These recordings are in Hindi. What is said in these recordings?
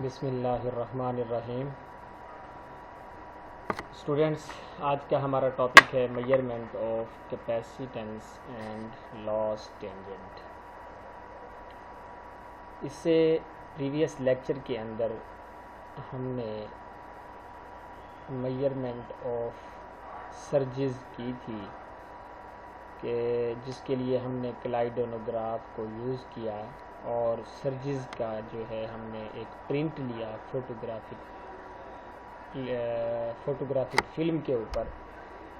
बिस्मिल्लाहिर्रहमानिर्रहीम। स्टूडेंट्स, आज का हमारा टॉपिक है measurement of capacitance and loss tangent. इससे प्रीवियस लेक्चर के अंदर हमने मेजरमेंट ऑफ सर्जेस की थी कि जिसके लिए हमने क्लाइडोनोग्राफ को यूज़ किया और सर्जेस का जो है हमने एक प्रिंट लिया फोटोग्राफिक फ़िल्म के ऊपर,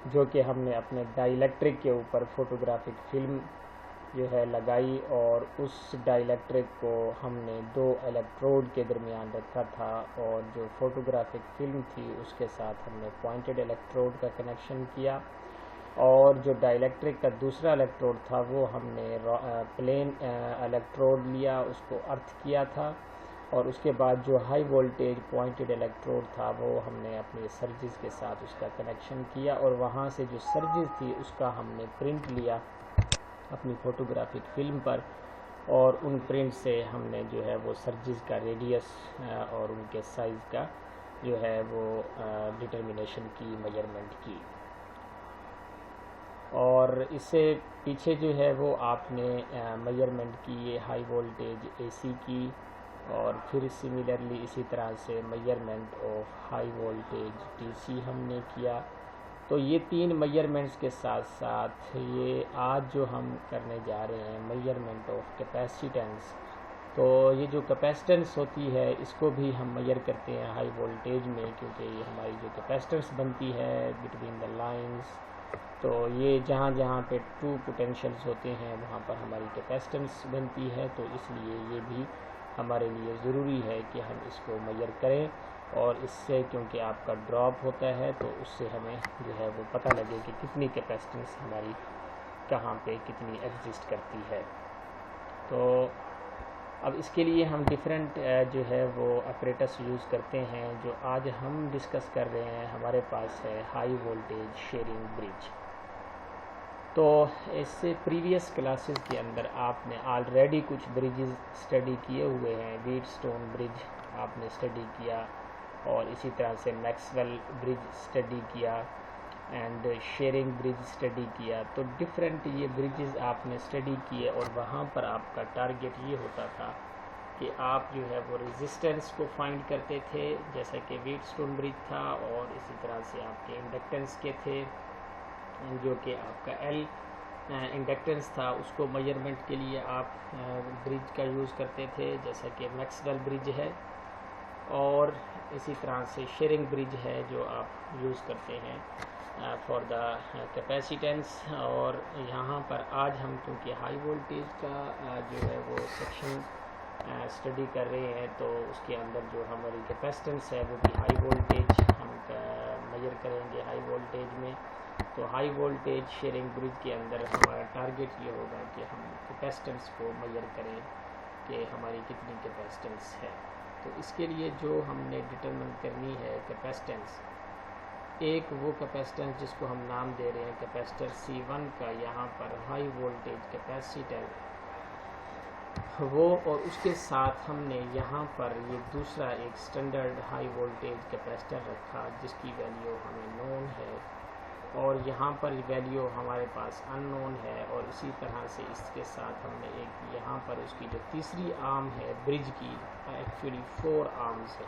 जो कि हमने अपने डाइलेक्ट्रिक के ऊपर फोटोग्राफिक फ़िल्म जो है लगाई और उस डाइलेक्ट्रिक को हमने दो इलेक्ट्रोड के दरमियान रखा था और जो फोटोग्राफिक फ़िल्म थी उसके साथ हमने पॉइंटेड इलेक्ट्रोड का कनेक्शन किया और जो डाइलेक्ट्रिक का दूसरा इलेक्ट्रोड था वो हमने प्लेन इलेक्ट्रोड लिया, उसको अर्थ किया था और उसके बाद जो हाई वोल्टेज पॉइंटेड इलेक्ट्रोड था वो हमने अपने सर्जेस के साथ उसका कनेक्शन किया और वहाँ से जो सर्जेस थी उसका हमने प्रिंट लिया अपनी फ़ोटोग्राफिक फ़िल्म पर और उन प्रिंट से हमने जो है वो सर्जेस का रेडियस और उनके साइज़ का जो है वो डिटर्मिनेशन की, मेजरमेंट की। और इससे पीछे जो है वो आपने मेजरमेंट की ये हाई वोल्टेज एसी की और फिर सिमिलरली इसी तरह से measurement of high voltage DC हमने किया। तो ये तीन मेजरमेंट्स के साथ साथ ये आज जो हम करने जा रहे हैं मेजरमेंट ऑफ कैपेसिटेंस, तो ये जो कैपेसिटेंस होती है इसको भी हम मेजर करते हैं हाई वोल्टेज में, क्योंकि ये हमारी जो कैपेसिटेंस बनती है बिटवीन द लाइंस, तो ये जहाँ जहाँ पे टू पोटेंशियल्स होते हैं वहाँ पर हमारी कैपेसिटेंस बनती है। तो इसलिए ये भी हमारे लिए ज़रूरी है कि हम इसको मेजर करें और इससे क्योंकि आपका ड्रॉप होता है तो उससे हमें जो है वो पता लगे कि कितनी कैपेसिटेंस हमारी कहाँ पे कितनी एग्जिस्ट करती है। तो अब इसके लिए हम डिफरेंट जो है वो ऑपरेटर्स यूज़ करते हैं। जो आज हम डिस्कस कर रहे हैं हमारे पास है हाई वोल्टेज शेयरिंग ब्रिज। तो इससे प्रीवियस क्लासेस के अंदर आपने ऑलरेडी कुछ ब्रिजेस स्टडी किए हुए हैं। व्हीटस्टोन ब्रिज आपने स्टडी किया और इसी तरह से मैक्सवेल ब्रिज स्टडी किया एंड शेयरिंग ब्रिज स्टडी किया। तो डिफरेंट ये ब्रिजेस आपने स्टडी किए और वहाँ पर आपका टारगेट ये होता था कि आप जो है वो रेजिस्टेंस को फाइंड करते थे, जैसा कि व्हीटस्टोन ब्रिज था, और इसी तरह से आपके इंडक्टेंस के थे जो कि आपका एल इंडक्टेंस था, उसको मेजरमेंट के लिए आप ब्रिज का यूज़ करते थे जैसा कि मैक्सवेल ब्रिज है, और इसी तरह से शेयरिंग ब्रिज है जो आप यूज़ करते हैं फॉर द कैपेसिटेंस। और यहाँ पर आज हम क्योंकि हाई वोल्टेज का जो है वो सेक्शन स्टडी कर रहे हैं तो उसके अंदर जो हमारी कैपेसिटेंस है वो भी हाई वोल्टेज हम मेजर करेंगे हाई वोल्टेज में। तो हाई वोल्टेज शेयरिंग ब्रिज के अंदर हमारा टारगेट ये होगा कि हम कैपेसिटेंस को मेजर करें कि हमारी कितनी कैपेसिटेंस है। तो इसके लिए जो हमने डिटरमिन करनी है कैपेसिटेंस, एक वो कैपेसिटेंस जिसको हम नाम दे रहे हैं कैपेसिटर C1 का, यहाँ पर हाई वोल्टेज कैपेसिटर वो, और उसके साथ हमने यहाँ पर ये दूसरा एक स्टैंडर्ड हाई वोल्टेज कैपेसिटर रखा जिसकी वैल्यू हमें नोन है और यहाँ पर वैल्यू हमारे पास अननोन है। और इसी तरह से इसके साथ हमने एक यहाँ पर उसकी जो तीसरी आर्म है ब्रिज की, एक्चुअली 4 आर्म्स है,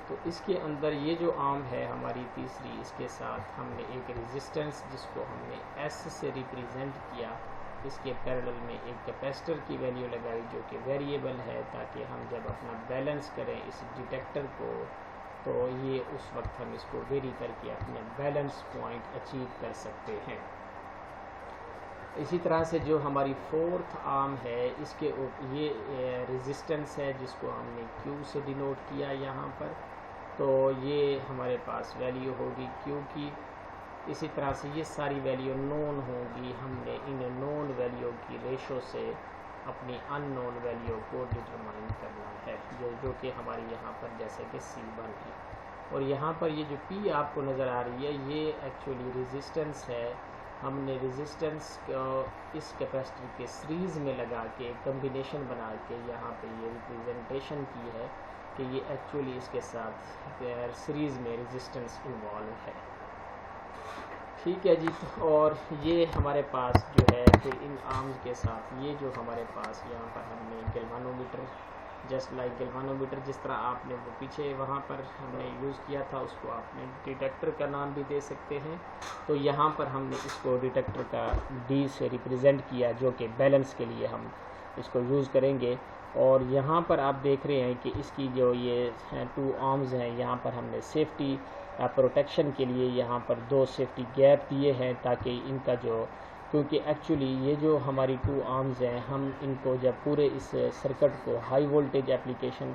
तो इसके अंदर ये जो आर्म है हमारी तीसरी, इसके साथ हमने एक रेजिस्टेंस जिसको हमने S से रिप्रेजेंट किया, इसके पैरेलल में एक कैपेसिटर की वैल्यू लगाई जो कि वेरिएबल है, ताकि हम जब अपना बैलेंस करें इस डिटेक्टर को तो ये उस वक्त हम इसको वेरी करके अपने बैलेंस पॉइंट अचीव कर सकते हैं। इसी तरह से जो हमारी 4th आर्म है इसके ये रेजिस्टेंस है जिसको हमने Q से डिनोट किया यहाँ पर, तो ये हमारे पास वैल्यू होगी Q की। इसी तरह से ये सारी वैल्यू नोन होगी, हमने इन नोन वैल्यू की रेशो से अपनी अननोन वैल्यू को डिटरमाइन करना है, जो कि हमारी यहाँ पर जैसे कि C1 है। और यहाँ पर ये जो P आपको नज़र आ रही है ये एक्चुअली रेजिस्टेंस है। हमने रेजिस्टेंस इस कैपेसिटर के सीरीज़ में लगा के कम्बिनेशन बना के यहाँ पे ये रिप्रेजेंटेशन की है कि ये एक्चुअली इसके साथ सीरीज़ में रेजिस्टेंस इन्वॉल्व है। ठीक है जी। और ये हमारे पास जो है फिर इन आर्म्स के साथ ये जो हमारे पास यहाँ पर हमने गैल्वानोमीटर, जस्ट लाइक गैल्वानोमीटर जिस तरह आपने वो पीछे वहाँ पर हमने यूज़ किया था, उसको आपने डिटेक्टर का नाम भी दे सकते हैं। तो यहाँ पर हमने इसको डिटेक्टर का डी से रिप्रेजेंट किया, जो कि बैलेंस के लिए हम इसको यूज़ करेंगे। और यहाँ पर आप देख रहे हैं कि इसकी जो ये 2 आर्म्स हैं, यहाँ पर हमने सेफ्टी प्रोटेक्शन के लिए यहाँ पर 2 सेफ्टी गैप दिए हैं, ताकि इनका जो, क्योंकि एक्चुअली ये जो हमारी 2 आर्म्स हैं, हम इनको जब पूरे इस सर्किट को high voltage application,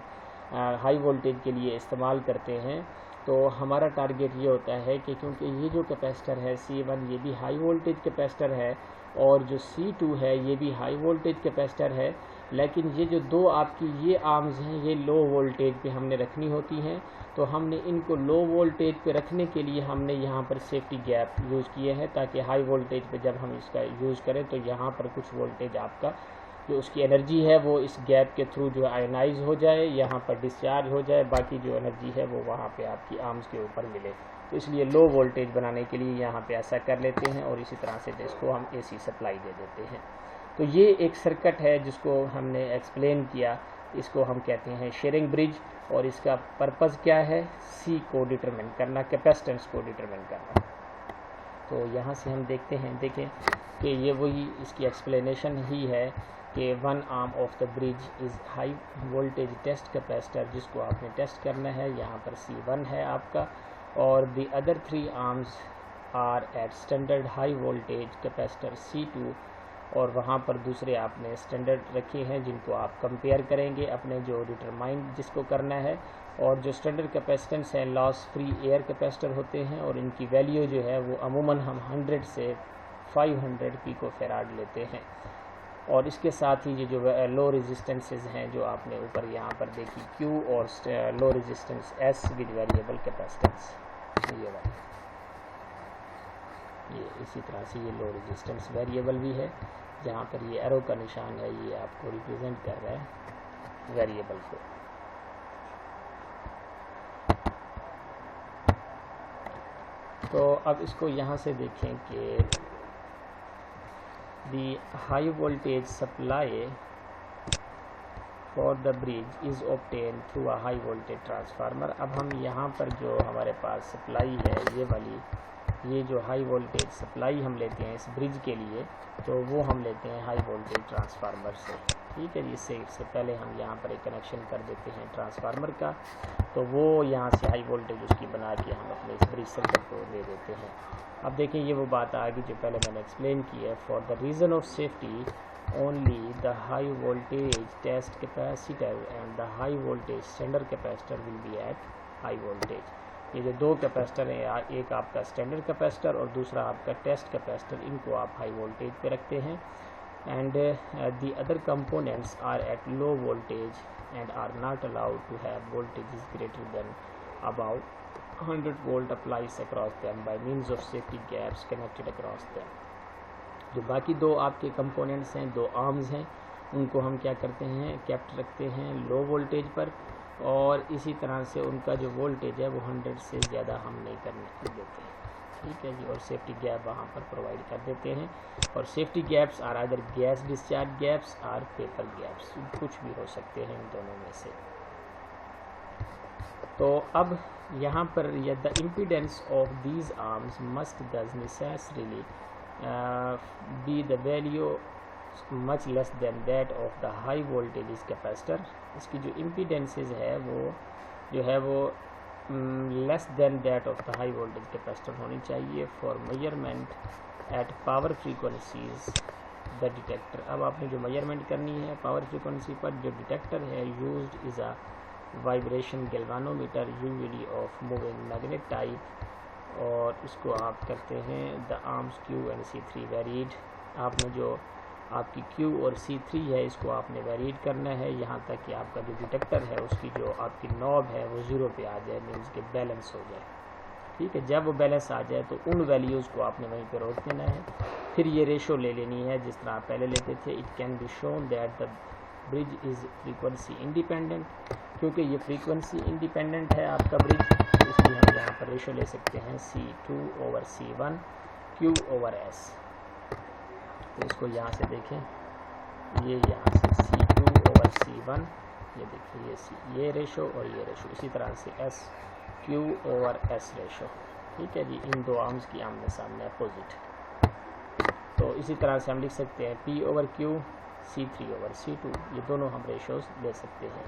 high voltage के लिए इस्तेमाल करते हैं, तो हमारा टारगेट ये होता है कि क्योंकि ये जो कैपेसिटर है C1 ये भी हाई वोल्टेज कैपेसिटर है, और जो C2 है ये भी हाई वोल्टेज कैपेसिटर है, लेकिन ये जो 2 आपकी ये आर्म्स हैं ये लो वोल्टेज पे हमने रखनी होती हैं। तो हमने इनको लो वोल्टेज पे रखने के लिए हमने यहाँ पर सेफ्टी गैप यूज़ किए हैं, ताकि हाई वोल्टेज पे जब हम इसका यूज़ करें तो यहाँ पर कुछ वोल्टेज आपका जो उसकी एनर्जी है वो इस गैप के थ्रू जो आयनाइज हो जाए, यहाँ पर डिस्चार्ज हो जाए, बाकी जो एनर्जी है वो वहाँ पे आपकी आर्म्स के ऊपर मिले। तो इसलिए लो वोल्टेज बनाने के लिए यहाँ पे ऐसा कर लेते हैं, और इसी तरह से जिसको हम AC सप्लाई दे देते हैं। तो ये एक सर्किट है जिसको हमने एक्सप्लेन किया, इसको हम कहते हैं शेयरिंग ब्रिज, और इसका पर्पज़ क्या है, C को डिटरमिन करना, कैपेसिटेंस को डिटरमिन करना। तो यहाँ से हम देखते हैं, देखें कि ये वही इसकी एक्सप्लेनेशन ही है कि 1 arm of the bridge is high voltage test capacitor, जिसको आपने टेस्ट करना है, यहाँ पर C1 है आपका, और the other 3 arms are at standard high voltage capacitor C2, और वहाँ पर दूसरे आपने स्टैंडर्ड रखे हैं जिनको आप कंपेयर करेंगे अपने जो डिटरमाइन जिसको करना है। और जो स्टैंडर्ड कैपेसिटेंस है लॉस फ्री एयर कैपेसिटर होते हैं, और इनकी वैल्यू जो है वो अमूमन हम 100 से 500 पिकोफैराड लेते हैं। और इसके साथ ही ये जो लो रेजिस्टेंसेज हैं जो आपने ऊपर यहाँ पर देखी Q, और low resistance S with variable capacitance, ये इसी तरह से ये लो रेजिस्टेंस वेरिएबल भी है, जहाँ पर ये एरो का निशान है ये आपको रिप्रेजेंट कर रहा है वेरिएबल को। तो अब इसको यहाँ से देखें कि the high voltage supply for the bridge is obtain through a high voltage transformer. अब हम यहाँ पर जो हमारे पास सप्लाई है ये वाली, ये जो हाई वोल्टेज सप्लाई हम लेते हैं इस ब्रिज के लिए, तो वो हम लेते हैं हाई वोल्टेज ट्रांसफार्मर से। ठीक है जी। इससे पहले हम यहाँ पर एक कनेक्शन कर देते हैं ट्रांसफार्मर का, तो वो यहाँ से हाई वोल्टेज उसकी बना के हम अपने इस ब्रिज सर्किट को दे देते हैं। अब देखें ये वो बात आ गई जो पहले मैंने एक्सप्लेन की है। For the reason of safety only the high voltage test capacitor and the high voltage standard capacitor will be at high voltage. ये जो 2 कैपेसिटर हैं, एक आपका स्टैंडर्ड कैपेसिटर और दूसरा आपका टेस्ट कैपेसिटर, इनको आप हाई वोल्टेज पे रखते हैं। And the other components are at low voltage and are not allowed to have voltage greater than about 100 volt applies across them by means of safety gaps connected across them. जो बाकी 2 आपके कंपोनेंट्स हैं, 2 आर्म्स हैं, उनको हम क्या करते हैं, कैप्ट रखते हैं लो वोल्टेज पर, और इसी तरह से उनका जो वोल्टेज है वो 100 से ज़्यादा हम नहीं करने देते हैं। ठीक है जी। और सेफ्टी गैप वहाँ पर प्रोवाइड कर देते हैं, और safety gaps are other gas discharge gaps or paper gaps, कुछ भी हो सकते हैं इन दोनों में से। तो अब यहाँ पर the impedance of these arms must thus necessarily be the value much less than that of the high voltage capacitor. इसकी जो इम्पीडेंसेस है वो जो है वो less than that of the high voltage capacitor होनी चाहिए for measurement at power frequencies the detector. अब आपने जो मेजरमेंट करनी है पावर फ्रीक्वेंसी पर, जो डिटेक्टर है used is a vibration galvanometer UVD of moving magnet type, और इसको आप करते हैं the arms Q and C3 varied. आपने जो आपकी Q और C3 है इसको आपने वेरीड करना है यहाँ तक कि आपका जो डिटेक्टर है उसकी जो आपकी नॉब है वो 0 पे आ जाए, मीन्स के बैलेंस हो जाए। ठीक है। जब वो बैलेंस आ जाए तो उन वैल्यूज़ को आपने वहीं पे रोक देना है। फिर ये रेशो ले लेनी है जिस तरह आप पहले लेते थे। It can be shown that the bridge is frequency independent, क्योंकि ये फ्रीक्वेंसी इंडिपेंडेंट है आपका ब्रिज, इसलिए हम यहाँ पर रेशो ले सकते हैं C2/C1 Q/S। तो इसको यहाँ से देखें, ये यहाँ से C2/C1, ये देखिए ये रेशो और ये रेशो, इसी तरह से SQ/S रेशो। ठीक है जी, इन दो आर्म्स की आमने सामने अपोजिट। तो इसी तरह से हम लिख सकते हैं P/Q C3/C2, ये दोनों हम रेशोज ले सकते हैं।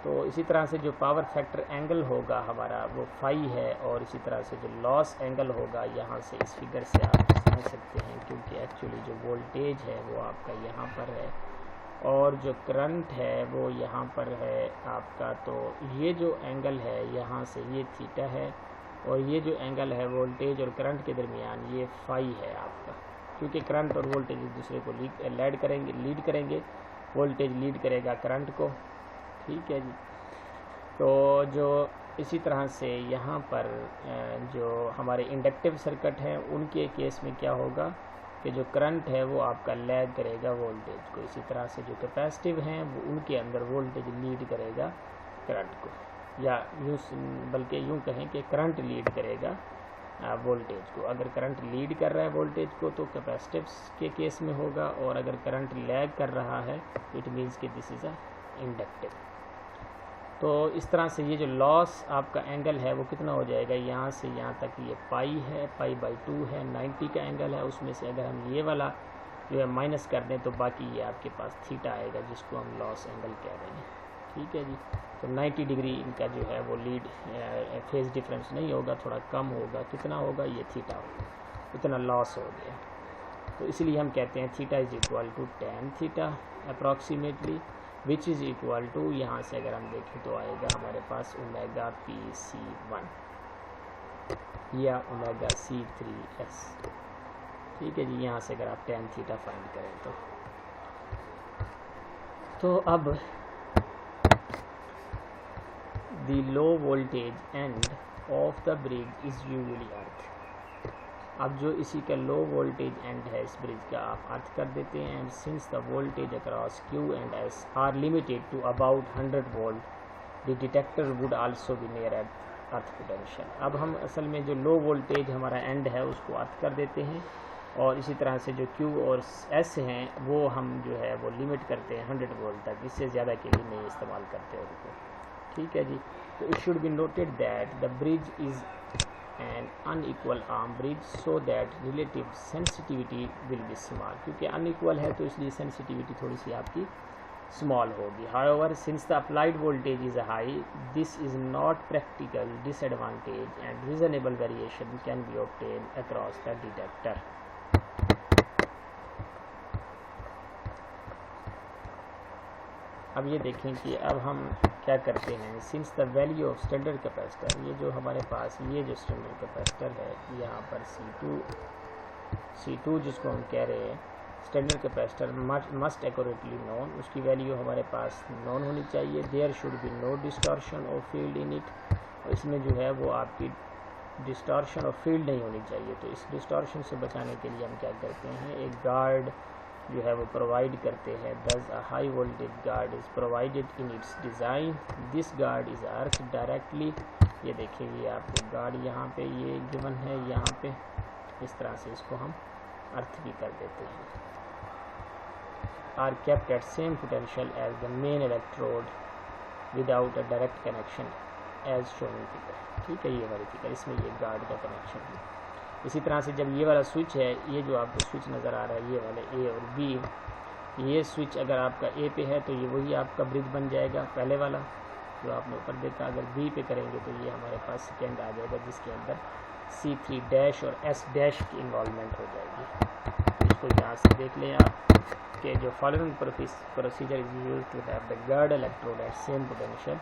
तो इसी तरह से जो पावर फैक्टर एंगल होगा हमारा वो फाई है, और इसी तरह से जो लॉस एंगल होगा यहाँ से इस फिगर से आप समझ सकते हैं, क्योंकि एक्चुअली जो वोल्टेज है वो आपका यहाँ पर है और जो करंट है वो यहाँ पर है आपका। तो ये जो एंगल है यहाँ से ये थीटा है, और ये जो एंगल है वोल्टेज और करंट के दरमियान ये फाई है आपका, क्योंकि करंट और वोल्टेज एक दूसरे को लीड करेंगे, वोल्टेज लीड करेगा करंट को। ठीक है जी। तो जो इसी तरह से यहाँ पर जो हमारे इंडक्टिव सर्किट हैं उनके केस में क्या होगा कि जो करंट है वो आपका लैग करेगा वोल्टेज को, इसी तरह से जो कैपेसिटिव हैं वो उनके अंदर वोल्टेज लीड करेगा करंट को, या यूँ बल्कि यूँ कहें कि करंट लीड करेगा वोल्टेज को। अगर करंट लीड कर रहा है वोल्टेज को तो कैपेसिटिव्स के केस में होगा, और अगर करंट लैग कर रहा है तो इट मीन्स कि दिस इज़ अ इंडक्टिव। तो इस तरह से ये जो लॉस आपका एंगल है वो कितना हो जाएगा, यहाँ से यहाँ तक ये पाई है, पाई/2 है, 90 का एंगल है, उसमें से अगर हम ये वाला जो है माइनस कर दें तो बाकी ये आपके पास थीटा आएगा, जिसको हम लॉस एंगल कह रहे हैं। ठीक है जी। तो 90 डिग्री इनका जो है वो लीड फेज डिफरेंस नहीं होगा, थोड़ा कम होगा। कितना होगा, ये थीटा होगा, इतना लॉस हो गया। तो इसलिए हम कहते हैं theta is equal to tan theta approximately, which is equal to, यहाँ से अगर हम देखें तो आएगा हमारे पास ओमेगा PC1 या ओमेगा C3S। ठीक है जी। यहाँ से अगर आप tan थीटा फाइंड करें तो अब the low voltage end of the bridge is usually earth. अब जो इसी का लो वोल्टेज एंड है इस ब्रिज का आप अर्थ कर देते हैं। And since the voltage across Q and S are limited to about 100 volt, the detector would also be near at earth potential. अब हम असल में जो लो वोल्टेज हमारा एंड है उसको अर्थ कर देते हैं, और इसी तरह से जो Q और S हैं वो हम जो है वो लिमिट करते हैं 100 वोल्ट तक, इससे ज़्यादा के लिए नहीं इस्तेमाल करते उनको। ठीक है जी। तो it should be noted that the bridge is an unequal arm bridge so that relative sensitivity will be small, क्योंकि अनइक्वल है तो इसलिए सेंसिटिविटी थोड़ी सी आपकी स्मॉल होगी। However since the applied voltage is high, this is not practical disadvantage and reasonable variation can be obtain across the detector. अब ये देखें कि अब हम क्या करते हैं। Since the value of standard capacitor, ये जो हमारे पास ये जो स्टैंडर्ड कैपेसिटर है यहाँ पर C2 जिसको हम कह रहे हैं standard capacitor must accurately known, उसकी वैल्यू हमारे पास नोन होनी चाहिए। There should be no distortion और फील्ड इन इट, और इसमें जो है वो आपकी डिस्टॉर्शन और फील्ड नहीं होनी चाहिए। तो इस डिस्टॉर्शन से बचाने के लिए हम क्या करते हैं, एक गार्ड जो है वो प्रोवाइड करते हैं। दस a high voltage guard is provided in its design, this guard is earth directly. ये देखिए आपको गार्ड यहाँ पे ये गिवन है, यहाँ पे इस तरह से इसको हम अर्थ भी कर देते हैं। Are kept at same potential as the main electrode without a direct connection as shown in figure. ठीक है, ये वाली फिगर, इसमें ये गार्ड का कनेक्शन है। इसी तरह से जब ये वाला स्विच है, ये जो आपको स्विच नज़र आ रहा है ये वाले A और B, ये स्विच अगर आपका A पे है तो ये वही आपका ब्रिज बन जाएगा पहले वाला जो आपने ऊपर देखा। अगर B पे करेंगे तो ये हमारे पास सेकेंड आ जाएगा जिसके अंदर C3- और S- की इन्वॉल्वमेंट हो जाएगी। तो इसको यहाँ से देख लें आप कि जो following procedure is use to have the guard electrode at same potential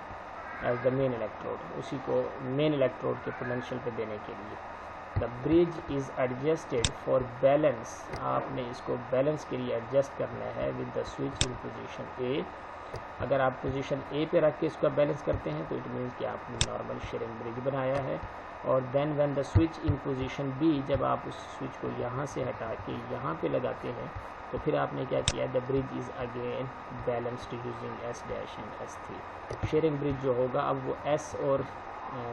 as the main electrode, उसी को मेन इलेक्ट्रोड के पोटेंशियल पे देने के लिए। The bridge is adjusted for balance, आपने इसको बैलेंस के लिए एडजस्ट करना है with the switch in position A। अगर आप पोजीशन A पे रख के इसका बैलेंस करते हैं तो इट मीन्स कि आपने नॉर्मल शेयरिंग ब्रिज बनाया है। और then when the switch in position B, जब आप उस स्विच को यहाँ से हटा के यहाँ पे लगाते हैं तो फिर आपने क्या किया, the bridge is again balanced using S dash and S3। Schering bridge जो होगा अब वो S और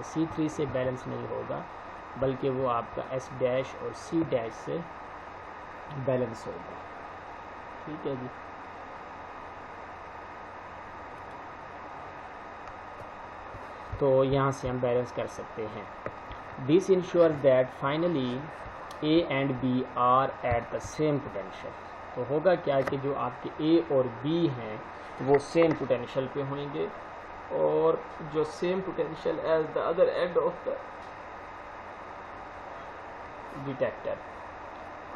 C3 से बैलेंस नहीं होगा, बल्कि वो आपका S डैश और C डैश से बैलेंस होगा। ठीक है जी। तो यहाँ से हम बैलेंस कर सकते हैं। This ensures that finally A and B are at the same potential. तो होगा क्या कि जो आपके A और B हैं वो सेम पोटेंशियल पे होंगे, और जो same potential as the other end of the detector.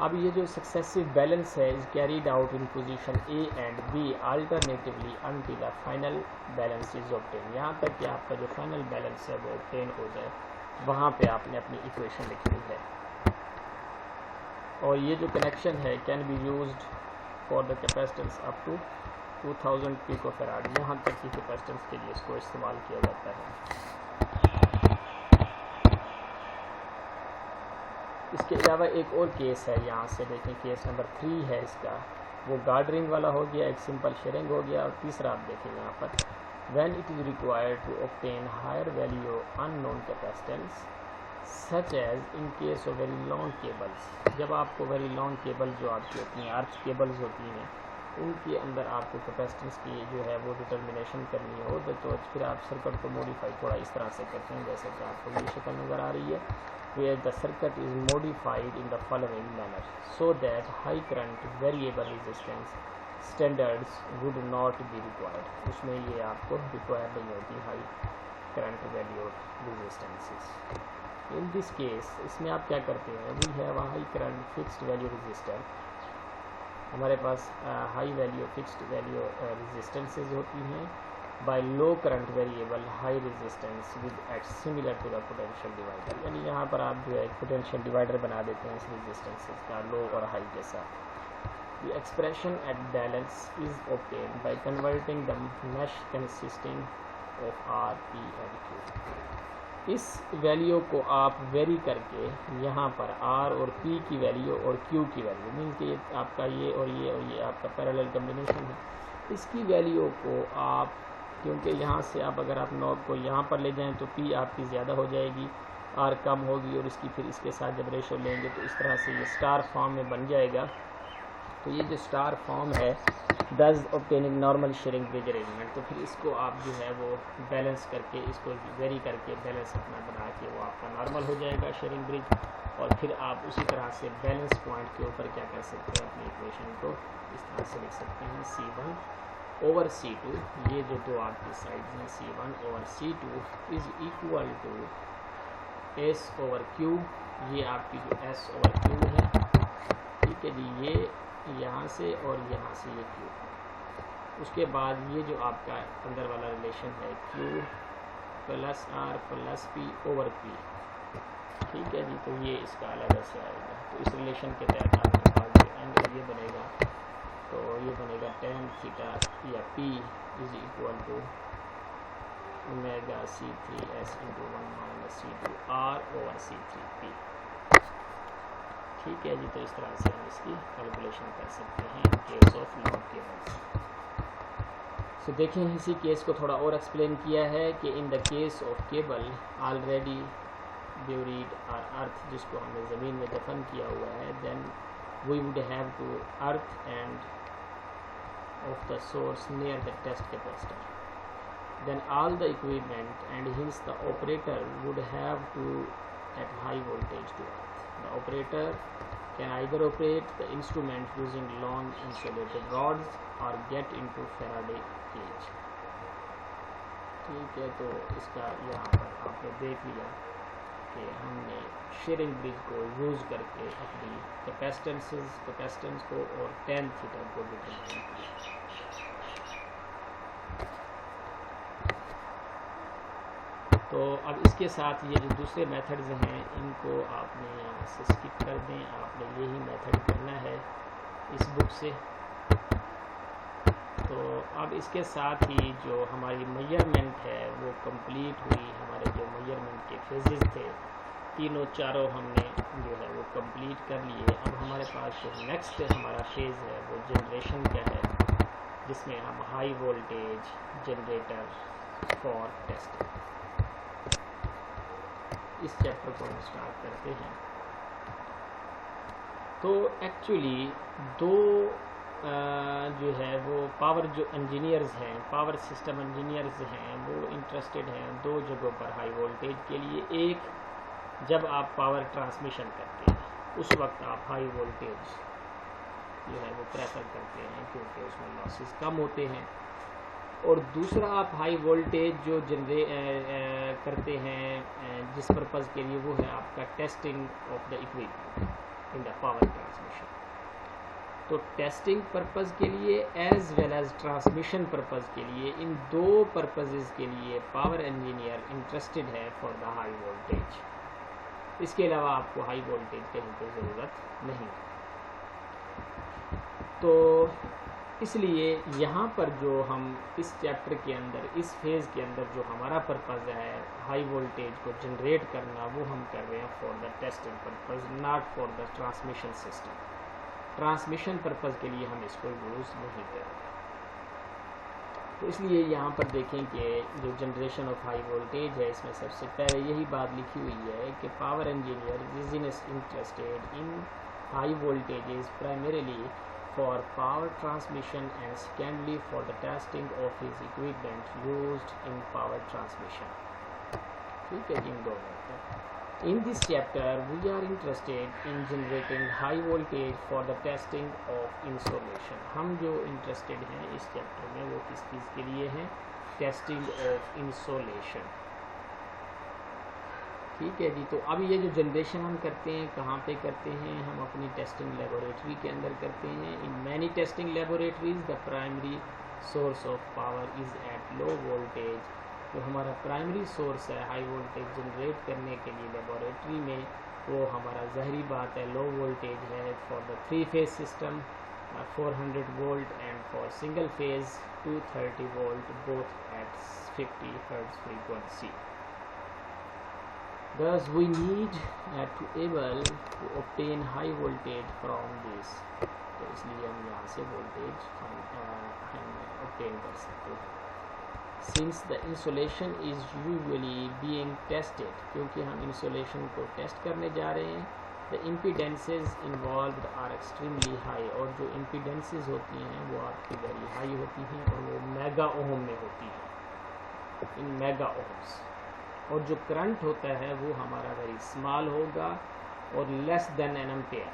अब ये जो सक्सेसिव बैलेंस है is carried out in position A and B alternatively until the final balance is obtain. यहाँ तक कि आपका जो फाइनल बैलेंस है वो ऑब्टेन हो जाए, वहाँ पे आपने अपनी इक्वेशन लिखनी है। और ये जो कनेक्शन है can be used for the capacitance up to 2000 picofarad, यहाँ तक की कैपेसिटेंस के लिए इसको इस्तेमाल किया जाता है। इसके अलावा एक और केस है, यहाँ से देखें केस नंबर 3 है इसका, वो गार्ड रिंग वाला हो गया, एक सिंपल शेयरिंग हो गया, और तीसरा आप देखें यहाँ पर when it is required to obtain higher value unknown capacitance such as in case of very long cables. जब आपको वेरी लॉन्ग केबल जो आपकी अपनी अर्थ केबल्स होती हैं उनके अंदर आपको कैपेसिटेंस की जो है वो डिटर्मिनेशन करनी हो, तो फिर आप सर्किट को मॉडिफाई थोड़ा इस तरह से करते हैं, जैसे कि आपको ये शक्ल नज़र आ रही है, where the circuit is modified in the following manner so that high current variable resistance standards would not be required। उसमें ये आपको रिक्वायर नहीं होती high current value resistances. In this case इसमें आप क्या करते हैं, we have a high current fixed value resistor, हमारे पास high value fixed value resistances होती हैं by low current variable high resistance with at similar to the potential divider. यानी यहाँ पर आप जो है पोटेंशियल डिवाइडर बना देते हैं इस रेजिस्टेंसेस का लो और हाई के साथ। The expression at balance is obtained by converting the mesh consisting of R, P and Q। इस वैल्यू को आप वेरी करके यहाँ पर R और P की वैल्यू और Q की वैल्यू मीन कि ये आपका ये और ये आपका पैरेलल कम्बिनेशन है, इसकी वैल्यू को आप, क्योंकि यहाँ से आप अगर आप नॉब को यहाँ पर ले जाएं तो P आपकी ज़्यादा हो जाएगी, R कम होगी, और इसकी फिर इसके साथ जब रेशो लेंगे तो इस तरह से ये स्टार फॉर्म में बन जाएगा। तो ये जो स्टार फॉर्म है दस obtaining normal Schering bridge arrangement, तो फिर इसको आप जो है वो बैलेंस करके इसको वेरी करके बैलेंस अपना बना के वो आपका नॉर्मल हो जाएगा शेयरिंग ब्रिज, और फिर आप उसी तरह से बैलेंस पॉइंट के ऊपर क्या कर सकते हैं, अपनी इक्वेशन को इस तरह से लिख सकते हैं C1 ओवर C2, ये जो दो आपकी साइड्स हैं C1 over C2 is equal to S over Q, ये आपकी जो S ओवर Q है, ठीक है जी, ये यहाँ से और यहाँ से ये Q, उसके बाद ये जो आपका अंदर वाला रिलेशन है Q plus R plus P over P, ठीक है जी, तो ये इसका अलग से आएगा। तो इस रिलेशन के तहत आपके पास जो एंगल ये बनेगा, तो ये बनेगा tan थीटा या P is equal to omega C3S into 1 minus C2 R over C3P, ठीक है जी। तो इस तरह से हम इसकी कैलकुलेशन कर सकते हैं in case of long cables. So देखें इसी केस को थोड़ा और एक्सप्लेन किया है कि in the case of cable already buried और अर्थ, जिसको हमने ज़मीन में दफन किया हुआ है, then we would have to earth end of the source near the test capacitor, then all the equipment and hence the operator would have to at high voltage to earth. The operator can either operate the instrument using long insulated rods or get into Faraday cage। ठीक है, तो इसका यहाँ पर आपने देख लिया कि हमने शेयरिंग ब्रिज को यूज़ करके अपनी कैपेसिटेंस को और tan थीटा को डिटरमाइन किया। तो अब इसके साथ ये जो दूसरे मेथड्स हैं इनको आपने यहाँ से स्किप कर दें, आपने यही मेथड करना है इस बुक से। तो अब इसके साथ ही जो हमारी मेजरमेंट है वो कंप्लीट हुई, हमारे जो मेजरमेंट के फेजेस थे तीनों चारों हमने जो है वो कंप्लीट कर लिए। अब हमारे पास जो नेक्स्ट हमारा फेज़ है वो जनरेशन का है, जिसमें हम high voltage generator for testing, इस चैप्टर को हम स्टार्ट करते हैं। तो एक्चुअली दो जो है वो पावर जो इंजीनियर्स हैं, पावर सिस्टम इंजीनियर्स हैं, वो इंटरेस्टेड हैं दो जगहों पर हाई वोल्टेज के लिए। एक, जब आप पावर ट्रांसमिशन करते हैं उस वक्त आप हाई वोल्टेज जो है वो प्रेफर करते हैं क्योंकि उसमें लॉसेस कम होते हैं। और दूसरा, आप हाई वोल्टेज जो करते हैं जिस पर्पज़ के लिए, वो है आपका testing of the equipment in the power transmission. तो टेस्टिंग पर्पज़ के लिए as well as transmission purpose के लिए, इन दो पर्पज़ के लिए पावर इंजीनियर इंटरेस्टेड है फॉर द हाई वोल्टेज। इसके अलावा आपको हाई वोल्टेज कहीं की ज़रूरत नहीं। तो इसलिए यहाँ पर जो हम इस चैप्टर के अंदर, इस फेज़ के अंदर जो हमारा पर्पज़ है हाई वोल्टेज को जनरेट करना, वो हम कर रहे हैं for the testing purpose, not for the transmission system. Transmission purpose के लिए हम इसको यूज़ नहीं कर रहे। तो इसलिए यहाँ पर देखें कि जो जनरेशन ऑफ हाई वोल्टेज है, इसमें सबसे पहले यही बात लिखी हुई है कि power engineer is interested in high voltages primarily for power transmission and secondly for the testing of his equipment used in power transmission. ठीक है, इन दोनों पर। In this chapter we are interested in generating high voltage for the testing of insulation. हम जो interested हैं इस चैप्टर में वो किस चीज़ के लिए हैं? Testing of insolation. ठीक है जी। तो अब ये जो जनरेशन हम करते हैं कहाँ पे करते हैं? हम अपनी टेस्टिंग लेबोरेटरी के अंदर करते हैं। In many testing laboratories the primary source of power is eight low voltage. जो हमारा प्राइमरी सोर्स है हाई वोल्टेज जनरेट करने के लिए लेबोरेटरी में, वो हमारा ज़ाहिरी बात है लो वोल्टेज है। For the 3 phase system 400 volt and for single phase 230 volt, both at 50 hertz frequency. Thus we need to able to obtain high voltage from this। तो इसलिए हम यहाँ से वोल्टेज हम obtain कर सकते हैं। Since the insulation is usually being tested, क्योंकि हम इंसुलेशन को टेस्ट करने जा रहे हैं, the impedances involved are extremely high। और जो impedances होती हैं वो आपकी very high होती हैं और वो मेगा ओम में होती हैं, इन मेगा ओम्स। और जो करंट होता है वो हमारा वेरी स्मॉल होगा और less than an ampere.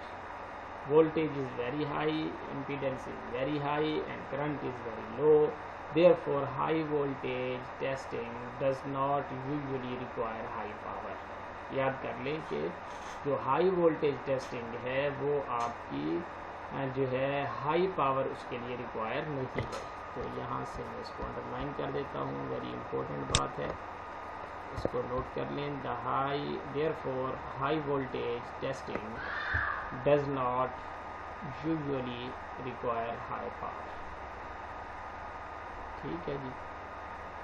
Voltage is very high, impedance is very high and current is very low. Therefore high voltage testing does not usually require high power. याद कर लें कि जो हाई वोल्टेज टेस्टिंग है वो आपकी जो है हाई पावर उसके लिए रिक्वायर नहीं है। तो यहाँ से मैं इसको अंडरलाइन कर देता हूँ, वेरी इंपॉर्टेंट बात है, इसको नोट कर लें। The high therefore high voltage testing does not usually require high power. ठीक है जी।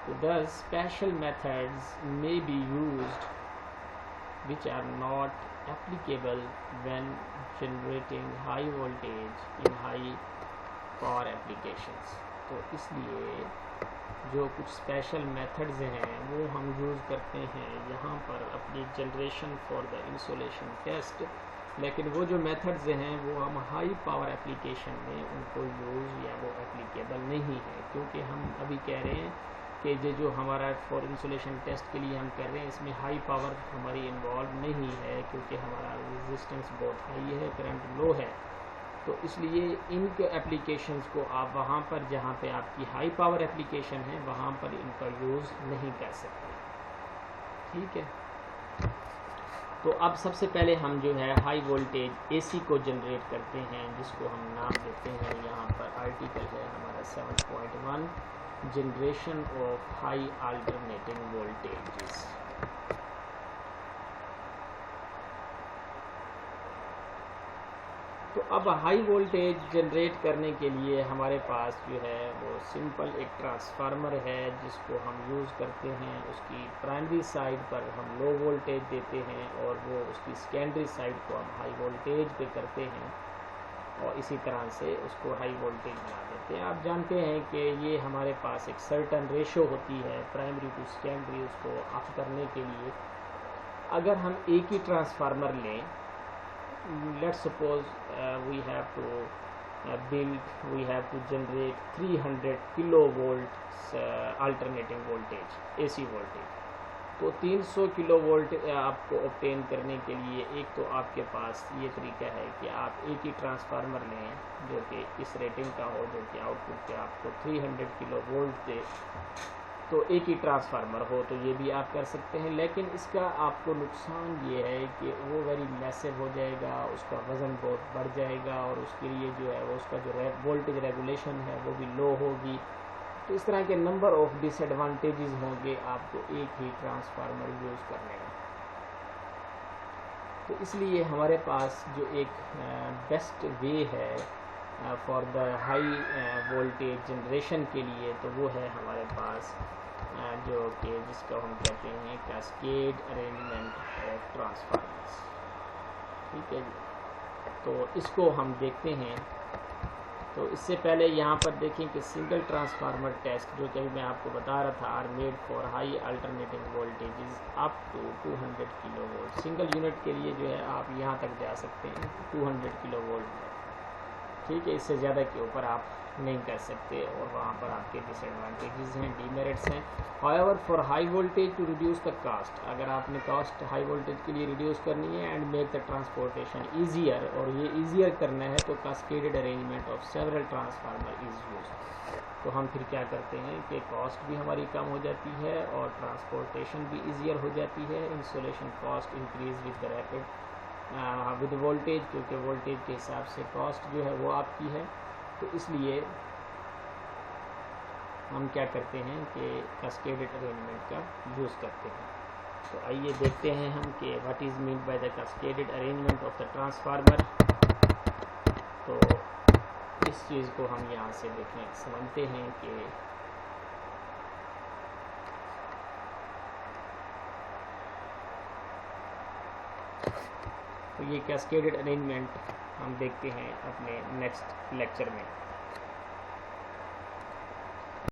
तो the special methods may be used which are not applicable when generating high voltage in high power applications. तो इसलिए जो कुछ स्पेशल मेथड्स हैं वो हम यूज़ करते हैं यहाँ पर अपनी generation for the insulation test, लेकिन वो जो मेथड्स हैं वो हम हाई पावर एप्लीकेशन में उनको यूज़ या वो एप्लीकेबल नहीं है, क्योंकि हम अभी कह रहे हैं कि ये जो हमारा फॉर इंसुलेशन टेस्ट के लिए हम कर रहे हैं इसमें हाई पावर हमारी इन्वॉल्व नहीं है, क्योंकि हमारा रेजिस्टेंस बहुत हाई है, करंट लो है। तो इसलिए इन एप्लीकेशंस को आप वहाँ पर जहाँ पे आपकी हाई पावर एप्लीकेशन है वहाँ पर इनका यूज़ नहीं कर सकते। ठीक है। तो अब सबसे पहले हम जो है हाई वोल्टेज एसी को जनरेट करते हैं, जिसको हम नाम देते हैं, यहाँ पर आर्टिकल है हमारा 7.1 generation of high alternating voltages. तो अब हाई वोल्टेज जनरेट करने के लिए हमारे पास जो है वो सिंपल एक ट्रांसफार्मर है जिसको हम यूज़ करते हैं। उसकी प्राइमरी साइड पर हम लो वोल्टेज देते हैं और वो उसकी सेकेंडरी साइड को हम हाई वोल्टेज पे करते हैं और इसी तरह से उसको हाई वोल्टेज बना देते हैं। आप जानते हैं कि ये हमारे पास एक सर्टन रेशो होती है प्राइमरी टू सेकेंडरी, उसको अप करने के लिए अगर हम एक ही ट्रांसफार्मर लें, let's suppose we have to we have to generate 300 kilovolts alternating voltage, AC voltage। तो 300 किलोवोल्ट आपको ऑब्टेन करने के लिए एक तो आपके पास ये तरीका है कि आप एक ही ट्रांसफार्मर लें जो कि इस रेटिंग का हो, जो कि आउटपुट पे आपको 300 किलोवोल्ट दे। तो एक ही ट्रांसफार्मर हो तो ये भी आप कर सकते हैं, लेकिन इसका आपको नुकसान ये है कि वो वेरी मैसिव हो जाएगा, उसका वज़न बहुत बढ़ जाएगा और उसके लिए जो है वो उसका जो वोल्टेज रेगुलेशन है वो भी लो होगी। तो इस तरह के नंबर ऑफ डिसएडवांटेजेस होंगे आपको एक ही ट्रांसफार्मर यूज़ करने में। तो इसलिए हमारे पास जो एक बेस्ट वे है for the high voltage generation के लिए, तो वो है हमारे पास जो कि जिसको हम कहते हैं कैस्केड अरेंजमेंट ऑफ ट्रांसफार्मर्स। ठीक है जी, तो इसको हम देखते हैं। तो इससे पहले यहाँ पर देखें कि सिंगल ट्रांसफार्मर टेस्ट जो कि अभी मैं आपको बता रहा था are made for high alternating voltages up to 200 kilovolt. Single unit के लिए जो है आप यहाँ तक जा सकते हैं 200 किलोवोल्ट में। ठीक है, इससे ज़्यादा के ऊपर आप नहीं कर सकते और वहाँ पर आपके डिसएडवांटेजेस हैं, डीमेरिट्स हैं। However for high voltage to reduce the cost, अगर आपने कास्ट हाई वोल्टेज के लिए रिड्यूस करनी है and make the transportation easier, और ये ईजियर करना है तो cascaded arrangement of several transformer is use. तो हम फिर क्या करते हैं कि कॉस्ट भी हमारी कम हो जाती है और ट्रांसपोर्टेशन भी ईजियर हो जाती है। Installation cost increase with the rapid with voltage, क्योंकि वोल्टेज के हिसाब से कॉस्ट जो है वो आपकी है। तो इसलिए हम क्या करते हैं कि कैस्केडेड अरेंजमेंट का यूज़ करते हैं। तो आइए देखते हैं हम कि what is mean by the cascaded arrangement of the transformer. तो इस चीज़ को हम यहाँ से देखें, समझते हैं कि तो ये कैस्केडेड अरेंजमेंट हम देखते हैं अपने नेक्स्ट लेक्चर में।